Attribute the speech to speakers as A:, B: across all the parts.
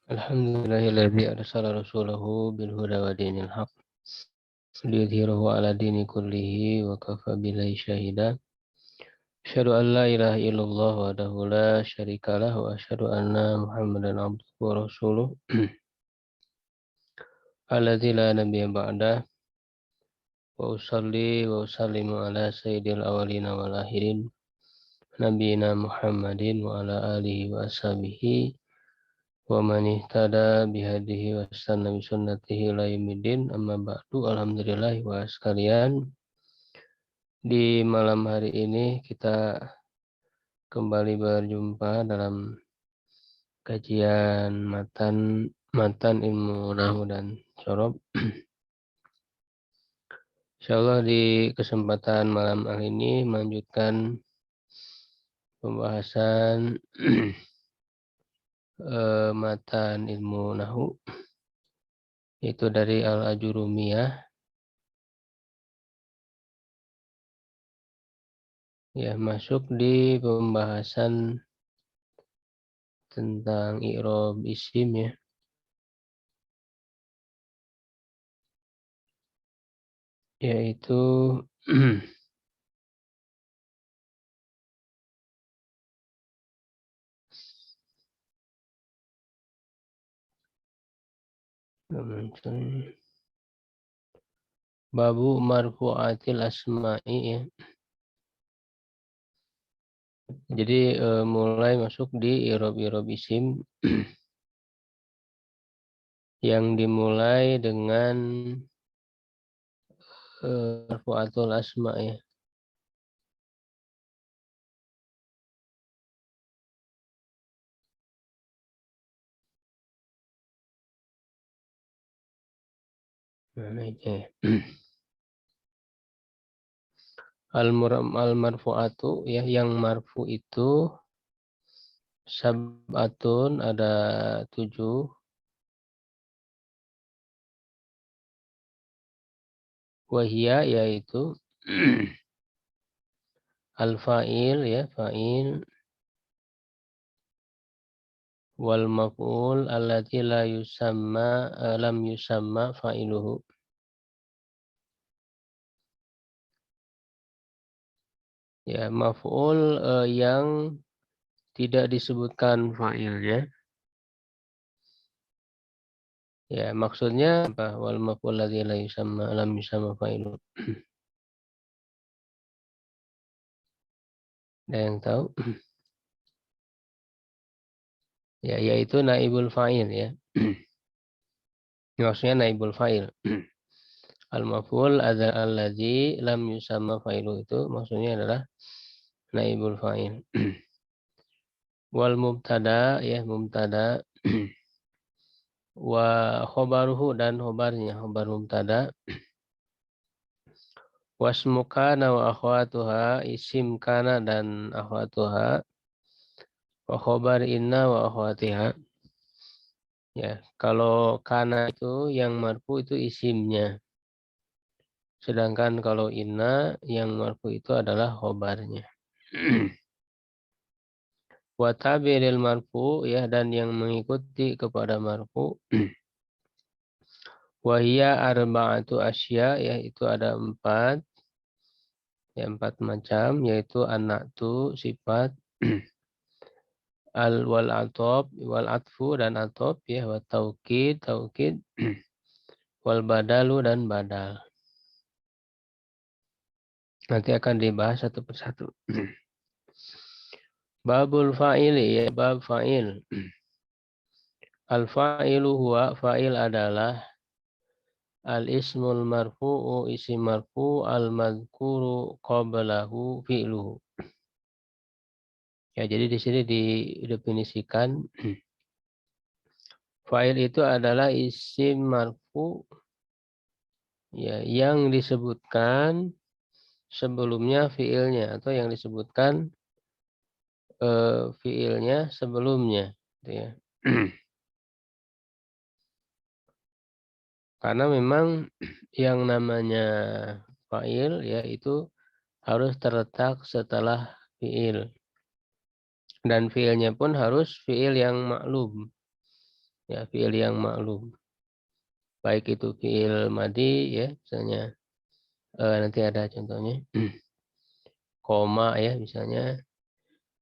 A: Alhamdulillahilladzi arsala rasulahu bil huda wa dinil haq liyudhhirahu ala dini kullihi wa kafa billahi syahida. Asyhadu an la ilaha illallah wahdahu la syarikalah wa asyhadu anna Muhammadan abduhu wa rasuluh alladzi la nabiyya ba'dah wa usalli wa usallimu ala sayyidil awwalin wal akhirin nabiyina Muhammadin wa ala alihi wa ashabihi wa man ihtada bihadihi wa istanna bi sunnatihi ila yaumil amma ba'du. Alhamdulillah wa sekalian, di malam hari ini kita kembali berjumpa dalam kajian matan ilmu nahwu dan sorob. Insyaallah di kesempatan malam hari ini melanjutkan pembahasan matan ilmu nahwu, itu dari Al-Ajurumiyah. Ya, masuk di pembahasan tentang i'rab isim ya. Yaitu babu marfu'atil asma'i ya. Jadi mulai masuk di i'rab isim yang dimulai dengan marfu'atul asma' ya. Nah, itu ya. Al-marfu'atu ya, yang marfu itu sab'atun, ada 7. Wahia, yaitu al-fa'il ya, fa'il, wal maf'ul allati lam yusamma fa'iluhu. Ya, maf'ul yang tidak disebutkan fa'ilnya. Ya, maksudnya apa? Wal maf'ul ladzi lam yusamma fa'iluhu. Ada yang tahu? Ya, yaitu naibul fa'il ya. Maksudnya naibul fa'il. Al-maf'ul alladzi lam yusamma fa'iluhu itu maksudnya adalah naibul fa'il. Wal mubtada ya, mubtada. Wa khobaruhu, dan khobarnya, khobar mubtada. Wasmu kana wa akhwatuha, isim kana dan akhwatuha. Wa khobar inna wa akhwatiha. Ya, kalau kana itu yang marfu itu isimnya. Sedangkan kalau inna yang marfu itu adalah khobarnya. Wa tabiril marfu ya, dan yang mengikuti kepada marfu. Wahia arba'atu asya, yaitu ada 4. Ya, 4 macam, yaitu anaktu sifat, wal atob wal atfu dan atob ya, wa taukid wal badalu dan badal. Nanti akan dibahas satu persatu. Babul fa'ili ya, bab fa'il. Al fa'ilu huwa, fa'il adalah al-ismul marfu'u, isim marfu, al-madhkuru qablahu fi'luhu. Ya, jadi di sini didefinisikan fa'il itu adalah isim marfu ya, yang disebutkan sebelumnya fi'ilnya, atau yang disebutkan fi'ilnya sebelumnya gitu ya. Karena memang yang namanya fa'il ya itu harus terletak setelah fi'il, dan fi'ilnya pun harus fi'il yang maklum. Ya, fiil yang maklum. Baik itu fiil madi ya, misalnya nanti ada contohnya. Koma ya misalnya,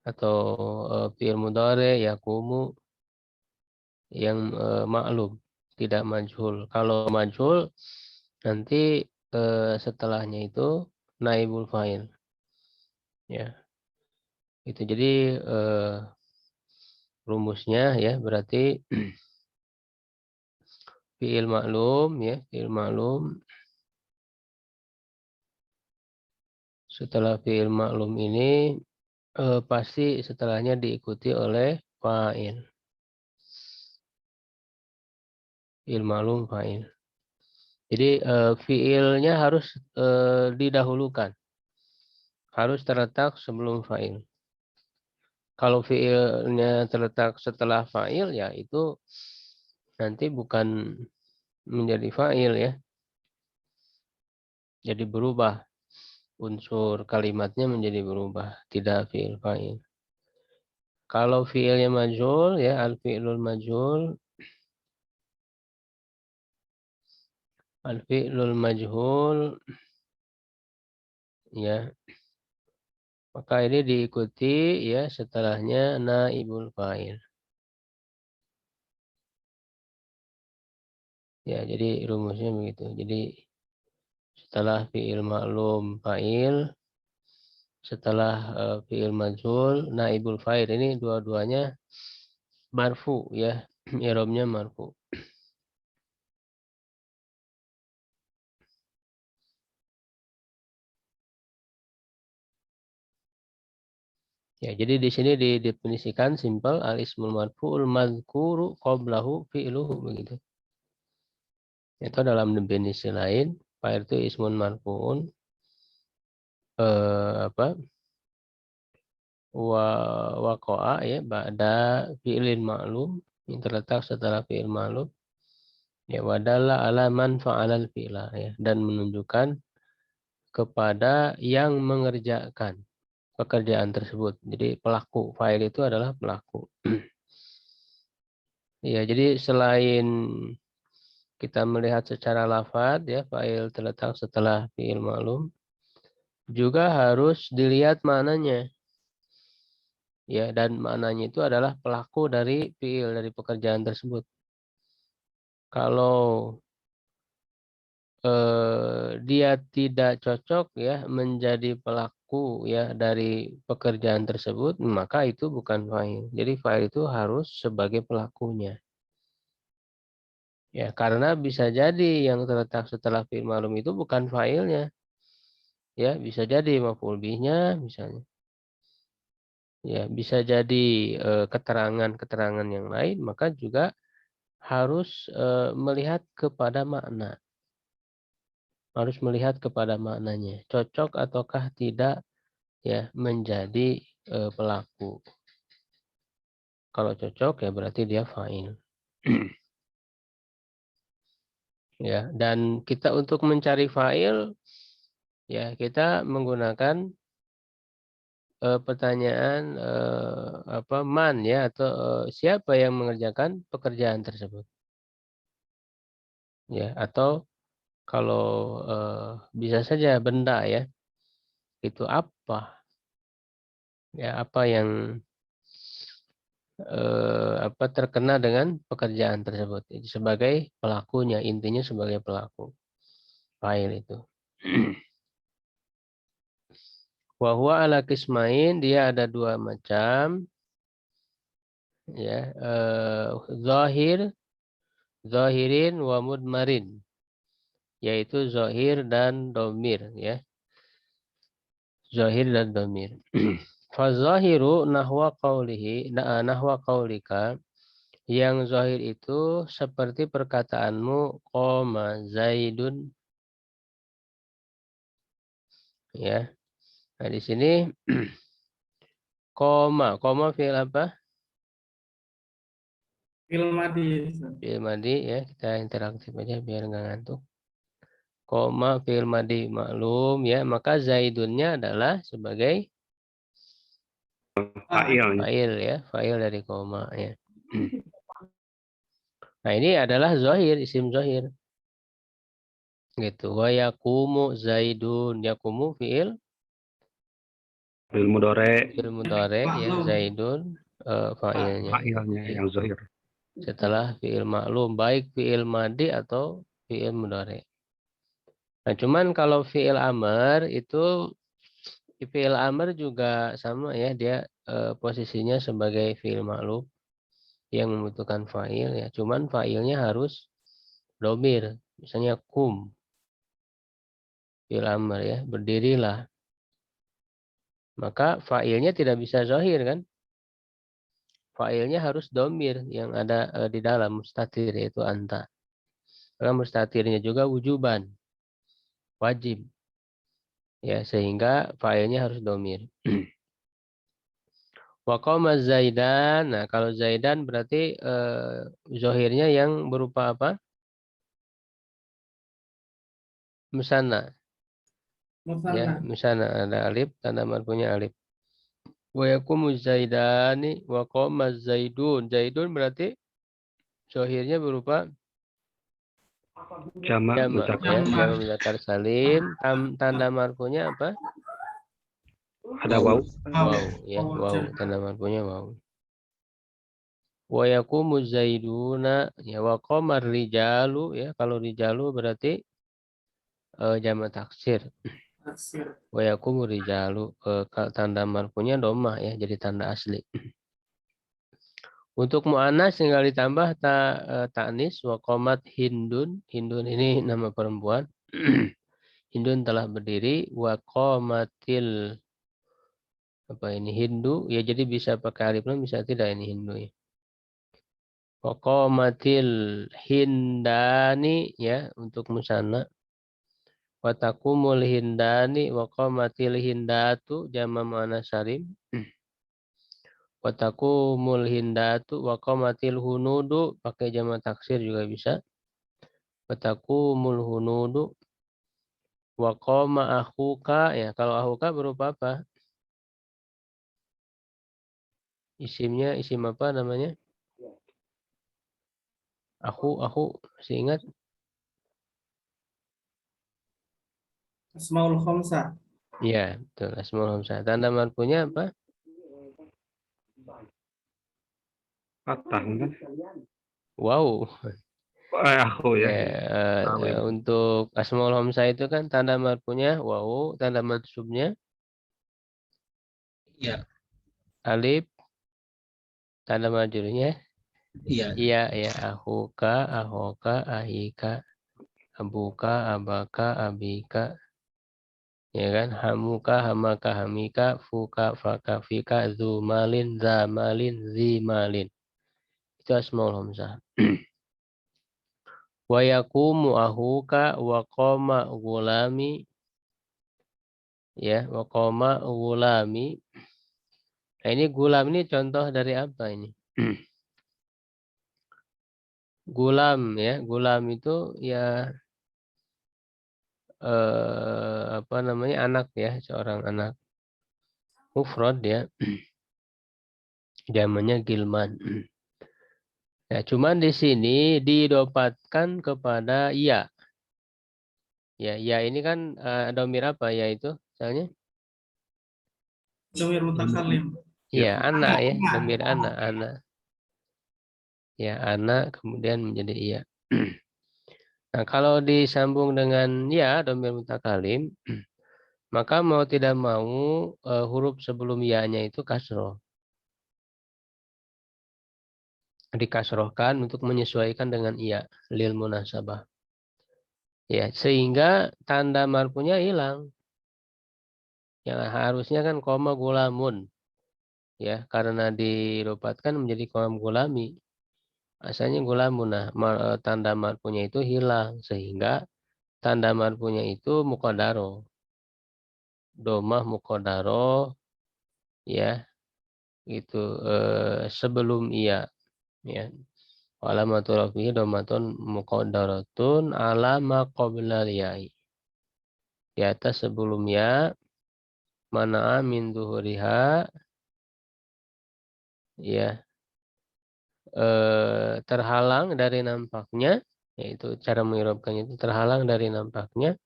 A: atau fiil mudhari yakumu yang maklum, tidak majhul. Kalau majhul nanti setelahnya itu naibul fa'il. Ya, itu jadi rumusnya ya berarti fiil maklum ya, fiil maklum. Setelah fiil maklum ini pasti setelahnya diikuti oleh fa'il. Fiil maklum fa'il. Jadi fiilnya harus didahulukan. Harus terletak sebelum fa'il. Kalau fiilnya terletak setelah fa'il ya itu nanti bukan menjadi fa'il ya. Jadi berubah. Unsur kalimatnya menjadi berubah. Tidak fiil fa'il. Kalau fiilnya majhul ya, al-fi'lul majhul. Al-fi'lul majhul ya. Maka ini diikuti ya setelahnya naibul fa'il. Ya, jadi rumusnya begitu. Jadi setelah fi'il maklum fa'il, setelah fi'il majhul, naibul fa'il ini dua-duanya marfu ya. I'rabnya marfu. Ya, jadi di sini didefinisikan simpel al-ismul marfu'ul madzkuru qablahu fi'luhu begitu. Itu dalam definisi lain, fa'il itu ismun marfu'un apa? Waqa'a ya ba'da fi'lin ma'lum yang terletak setelah fi'il ma'lum ya wadalla ala man fa'alal fi'la ya dan menunjukkan kepada yang mengerjakan pekerjaan tersebut. Jadi pelaku fa'il itu adalah pelaku. Ya, jadi selain kita melihat secara lafaz ya fa'il terletak setelah fi'il ma'lum juga harus dilihat maknanya. Ya, dan maknanya itu adalah pelaku dari fi'il dari pekerjaan tersebut. Kalau dia tidak cocok ya menjadi pelaku ya dari pekerjaan tersebut, maka itu bukan fa'il. Jadi fa'il itu harus sebagai pelakunya. Ya, karena bisa jadi yang terletak setelah fi'il ma'lum itu bukan fa'ilnya. Ya, bisa jadi maf'ul bihnya misalnya. Ya, bisa jadi keterangan-keterangan yang lain, maka juga harus melihat kepada makna. Harus melihat kepada maknanya. Cocok ataukah tidak ya menjadi pelaku. Kalau cocok ya berarti dia fa'il. Ya, dan kita untuk mencari fa'il ya kita menggunakan pertanyaan apa man ya atau siapa yang mengerjakan pekerjaan tersebut. Ya, atau kalau bisa saja benda ya. Itu apa? Ya, apa yang apa terkena dengan pekerjaan tersebut. Jadi sebagai pelakunya, intinya sebagai pelaku fa'il itu. Wahwa ala kismain, dia ada dua macam. Ya, zahir, zahirin wa mudmarin, yaitu zahir dan domir. Ya, zahir dan domir. Fazahiru nahwa qawlihi, nahwa qawlika, yang zahir itu seperti perkataanmu qoma zaidun. Ya, nah di sini koma fi'il apa?
B: Fi'il madi.
A: Fi'il madi ya, kita interaktif aja biar nggak ngantuk. Koma fi'il madi maklum ya, maka zaidunnya adalah sebagai
B: Fa'il.
A: fa'il ya, fa'il dari koma ya. Nah, ini adalah zahir, isim zahir. Gitu. Wa yaqumu Zaidun. Yaqumu fi'il
B: mudhari.
A: mudhari ya, Zaidun fa'ilnya.
B: Fa'ilnya yang zahir.
A: Setelah fi'il ma'lum, baik fi'il madi atau fi'il mudhari. Nah, cuman kalau fi'il amr itu fi'il amr juga sama ya, dia posisinya sebagai fi'il ma'lum yang membutuhkan fa'il ya. Cuman fa'ilnya harus domir. Misalnya kum, fi'il amr ya, berdirilah. Maka fa'ilnya tidak bisa zahir kan? Fa'ilnya harus domir yang ada di dalam mustatir, yaitu anta. Maka mustatirnya juga wujuban, wajib. Ya, sehingga fa'ilnya harus domir. Wa qama Zaidan. Nah, kalau Zaidan berarti zahirnya yang berupa apa? Musanna. Ya, musanna ada alif, tanda marfu'nya alif. Wa yaqumu Zaidani wa qama Zaidun. Zaidun berarti zahirnya berupa
B: Jamak
A: jamak ya,
B: mudzakkar.
A: jamak muzakkar salim. Tanda marfu'nya apa?
B: Ada waw.
A: Wow ya, wow, tanda marfu'nya wow. Wa yaqumu Zaiduna ya, wa qamar rijalu ya, kalau rijalu berarti jamak taksir. Wa yaqumu rijalu tanda marfu'nya dhammah ya, jadi tanda asli. Untuk mu'annas tinggal ditambah ta'nis wa qamat Hindun. Hindun ini nama perempuan. Hindun telah berdiri. Wa qamatil apa ini Hindu ya, jadi bisa pakai alif lam, bisa tidak ini Hindu ya. Wa qamatil hindani ya, untuk musanna. Wa taqumul hindani wa qamatil hindatu jama' muannas salim. Wa taqumul hindatu wa qamatil hunudu, pakai jamak taksir juga bisa. Wa taqumul hunudu wa qama akhuka ya, kalau akhuka berupa apa? Isimnya isim apa namanya? Aku masih ingat?
C: Asmaul khamsah.
A: Iya, betul. Asmaul hamzah. Tanda marfu'nya apa?
B: Fathah kan?
A: Wow.
B: Aku ya.
A: Ya, untuk asmaul hamzah itu kan tanda marfu'nya wow, tanda mansubnya
C: Iya.
A: alif, tanda majrurnya
C: Iya.
A: iya ya, akhuka, akhoka, ahika, abuka, abaka, abika, ya kan? Hamuka, hamaka, hamika, fuka, faka, fika, zumalin, zamalin, zimalin. Itu asmaul hamzah. Wa yaqumu ahuka wa qama gulami ya, wa qama gulami. Nah, ini gulam ini contoh dari apa ini? Gulam ya, gulam itu ya apa namanya, anak ya, seorang anak. Mufrad ya, zamannya gilman. Ya, cuman di sini didapatkan kepada ya. Ya, ya ini kan domir apa ya itu? Misalnya?
C: Domir mutakallim.
A: Iya, anak ya,
C: Anak.
A: domir anak, anak. Ya, anak kemudian menjadi iya. Nah, kalau disambung dengan ya, domir mutakalim, maka mau tidak mau huruf sebelum ya-nya itu kasroh. Dikasrohkan untuk menyesuaikan dengan iya, lil munasabah. Ya, sehingga tanda marfu'nya hilang. Yang harusnya kan koma gulamun. Ya, karena dirupatkan menjadi koma gulami. Asalnya gulamun. Nah, tanda marfu'nya itu hilang, sehingga tanda marfu'nya itu muqaddaro. Domah muqaddaro ya, itu sebelum iya ya. Alamatul rafi'i domatun muqaddaratun ala ma qabla ya'i. Di atas sebelum ya, mana min zuhuriha ya, terhalang dari nampaknya, yaitu cara mengirobkannya itu terhalang dari nampaknya,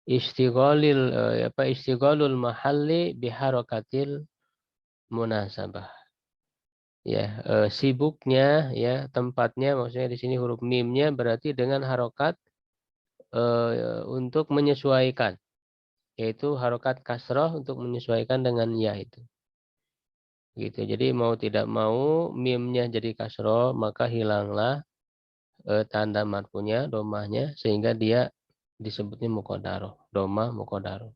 A: istighalul mahalli biharokatil munasabah. Ya, sibuknya ya tempatnya, maksudnya di sini huruf mimnya berarti dengan harokat untuk menyesuaikan, yaitu harokat kasroh untuk menyesuaikan dengan ya itu. Gitu. Jadi mau tidak mau mimnya jadi kasroh, maka hilanglah tanda marfunya, domahnya, sehingga dia disebutnya muqaddaroh, domah muqaddaroh.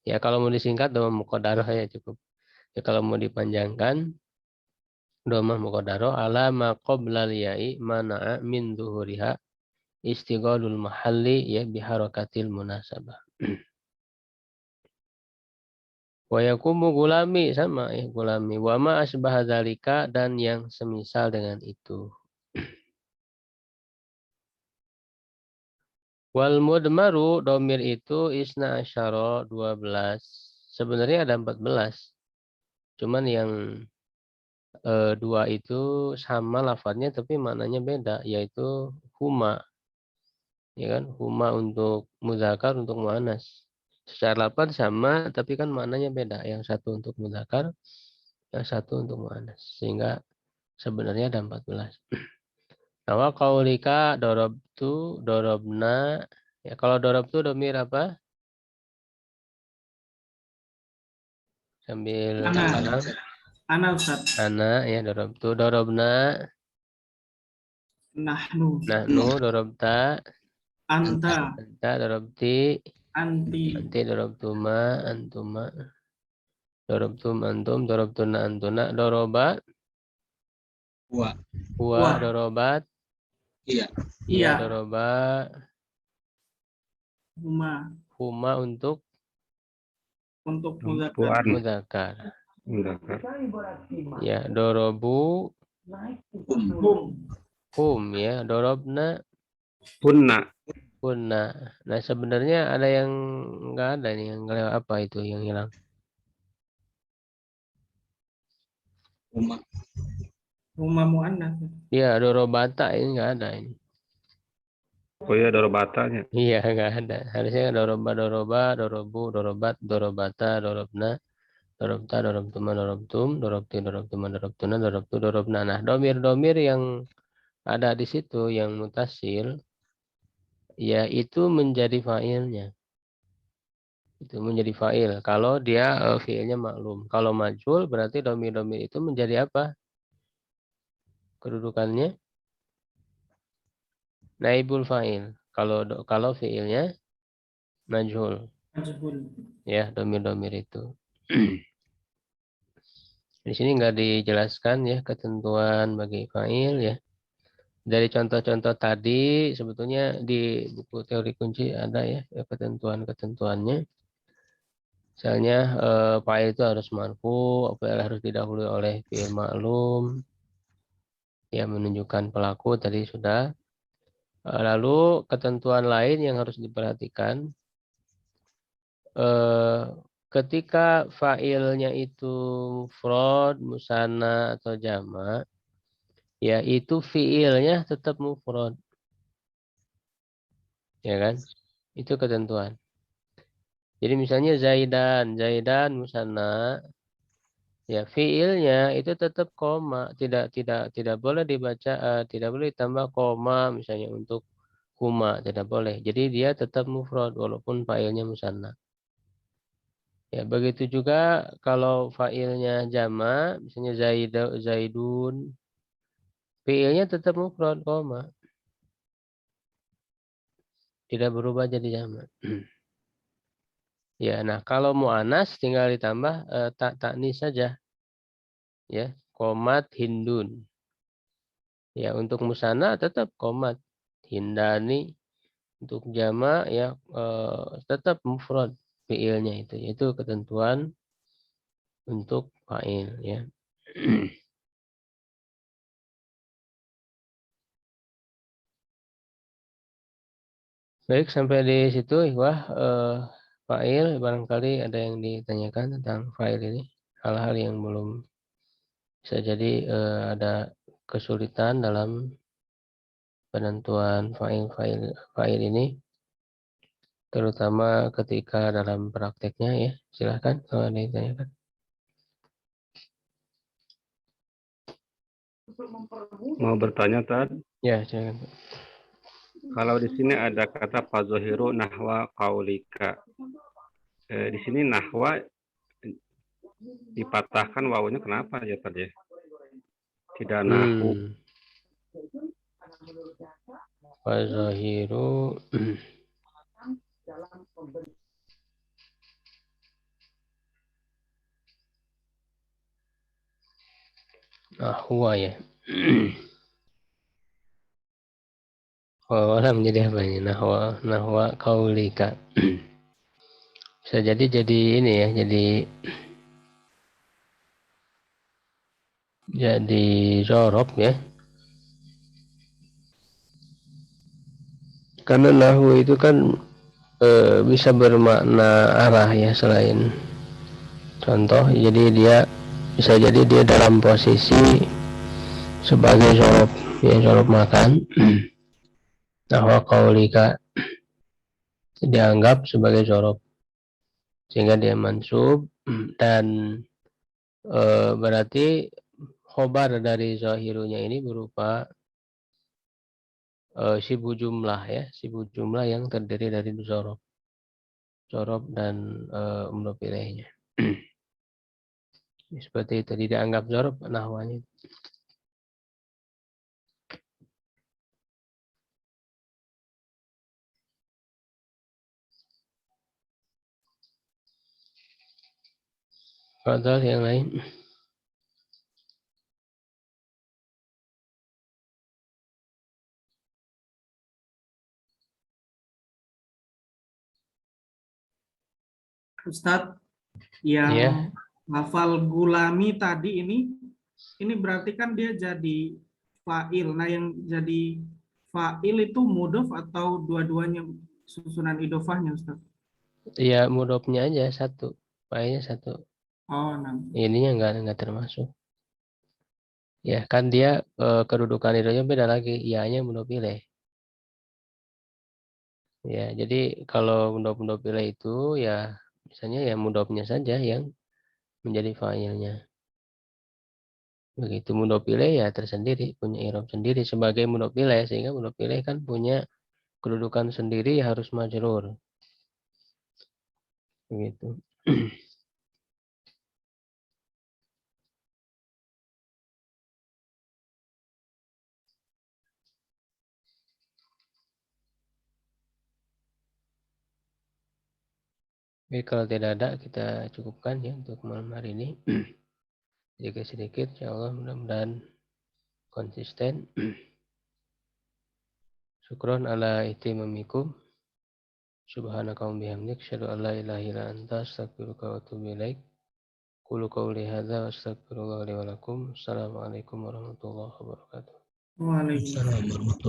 A: Ya kalau mau disingkat domah muqaddaroh ya cukup. Ya kalau mau dipanjangkan domah muqaddaroh ala ma qoblal ya'i mana'a min zuhuriha istighalul mahalli ya biharakatil munasabah. Wa yakumu gulami, sama ya gulami. Wa ma asbaha dzalika, dan yang semisal dengan itu. Wal mudmaru domir itu isna asyara 12. Sebenarnya ada 14. Cuman yang dua itu sama lafadznya tapi maknanya beda, yaitu huma. Ya kan? Huma untuk muzakkar, untuk muannas. Secara lafadz sama tapi kan maknanya beda. Yang satu untuk muzakkar, yang satu untuk muannas. Sehingga sebenarnya ada 14. Nawa qaulika darabtu, darabna. Ya kalau darabtu domir apa? Sambil hafalan.
C: Ana Ustaz.
A: Ana ya darabtu, darabna.
C: Nahnu.
A: Nahnu darabta.
C: Anta.
A: Anta darabti.
C: Anti.
A: Anti darabtuma. Antuma. Darabtum antum. Darabtuna antuna. Doroba.
D: Wa.
A: Huwa dorobat.
D: Iya.
A: Iya
C: Iya.
A: doroba.
C: Huma.
A: Huma untuk
C: muzakkar.
A: muzakkar. Ya dorobu. Hum ya. Dorobna.
B: Punna.
A: Punna. Nah sebenarnya ada yang enggak ada nih, yang lewat apa itu yang hilang?
C: Huma muannas.
A: Iya dorobata ini enggak ada ini.
B: Oh iya, dorobatanya.
A: Iya enggak ada. Harusnya kan doroba, doroba, dorobu, dorobat, dorobata, dorobna, dorobta, dorobtuma, dorobtum, dorobti, dorobtuma, dorobtuna, dorobtu, dorobna. Nah domir-domir yang ada di situ yang mutasil, ya itu menjadi fa'ilnya. Itu menjadi fa'il. Kalau dia fi'ilnya maklum. Kalau majhul berarti domir-domir itu menjadi apa? Kedudukannya naibul fa'il. Kalau fi'ilnya majhul. Ya, domir-domir itu. Di sini nggak dijelaskan ya ketentuan bagi fa'il ya. Dari contoh-contoh tadi sebetulnya di buku teori kunci ada ya ketentuan-ketentuannya. Misalnya fa'il itu harus marfu, fa'il harus didahului oleh fi'il maklum. Ya menunjukkan pelaku tadi sudah. Lalu ketentuan lain yang harus diperhatikan ketika fa'ilnya itu mufrad, musanna atau jamak, ya itu fi'ilnya tetap mufrad. Ya kan? Itu ketentuan. Jadi misalnya Zaidan musanna, ya fi'ilnya itu tetap koma, tidak boleh dibaca, tidak boleh ditambah koma misalnya untuk huma, tidak boleh. Jadi dia tetap mufrad walaupun fa'ilnya musanna. Ya, begitu juga kalau fa'ilnya jama, misalnya Zaidun, fi'ilnya tetap mufrad koma. Tidak berubah jadi jama. Ya, nah kalau mu'anas tinggal ditambah taknis saja. Ya, komat hindun. Ya, untuk musana tetap komat hindani. Untuk jama ya tetap mufrad fi'ilnya itu. Itu ketentuan untuk fa'il ya. Baik, sampai di situ Ikhwah fa'il, barangkali ada yang ditanyakan tentang fa'il ini, hal-hal yang belum Bisa jadi ada kesulitan dalam penentuan fa'il ini, terutama ketika dalam prakteknya ya. Silahkan kalau ada yang ditanyakan.
B: Mau bertanya Tad,
A: Ya, silakan.
B: kalau di sini ada kata fazohiru nahwa kaulika. Di sini nahwa dipatahkan wawunya kenapa ya tadi? Tidak nahu.
A: Fazahiru nahwa ya. Wala menjadi apa ini? Nahwa kaulika. Bisa jadi ini ya, jadi zorob ya. Karena nahwu itu kan bisa bermakna arah ya, selain contoh. Jadi dia bisa jadi dia dalam posisi sebagai zorob ya, zorob makan. Nahwa kaulika dianggap sebagai zorob sehingga dia mansub, dan berarti khobar dari zahirunya ini berupa sibu jumlah ya, sibu jumlah yang terdiri dari zorob dan mudhof ilaihnya. Seperti itu, dianggap zorob nahwanya. Fadhal yang lain.
C: Ustadz, yang
A: Iya.
C: hafal gulami tadi ini berarti kan dia jadi fa'il. Nah, yang jadi fa'il itu mudhof atau dua-duanya susunan idofahnya, Ustadz?
A: Ya mudhofnya aja satu, fa'ilnya satu.
C: Oh, nah.
A: Ininya enggak termasuk. Ya kan dia kedudukan idofahnya beda lagi. Iya-nya mudhof ilaih. Ya, jadi kalau mudhof ilaih itu ya misalnya ya mudhofnya saja yang menjadi fa'ilnya. Begitu mudhof ilaih ya tersendiri, punya i'rab sendiri sebagai mudhof ilaih, sehingga mudhof ilaih kan punya kedudukan sendiri, harus majrur. Begitu. Jadi kalau tidak ada, kita cukupkan ya untuk malam hari ini. Sedikit-sedikit, insya Allah mudah-mudahan konsisten. Syukron ala ihtimamikum. Subhanaka wa bihamdik, asyhadu an la ilaha illa anta, astaghfiruka wa atubu ilaik. Qulu qawli hadza wa astaghfirullah li wa lakum. Assalamualaikum warahmatullahi wabarakatuh.
C: Waalaikumsalam.
D: Assalamualaikum warahmatullahi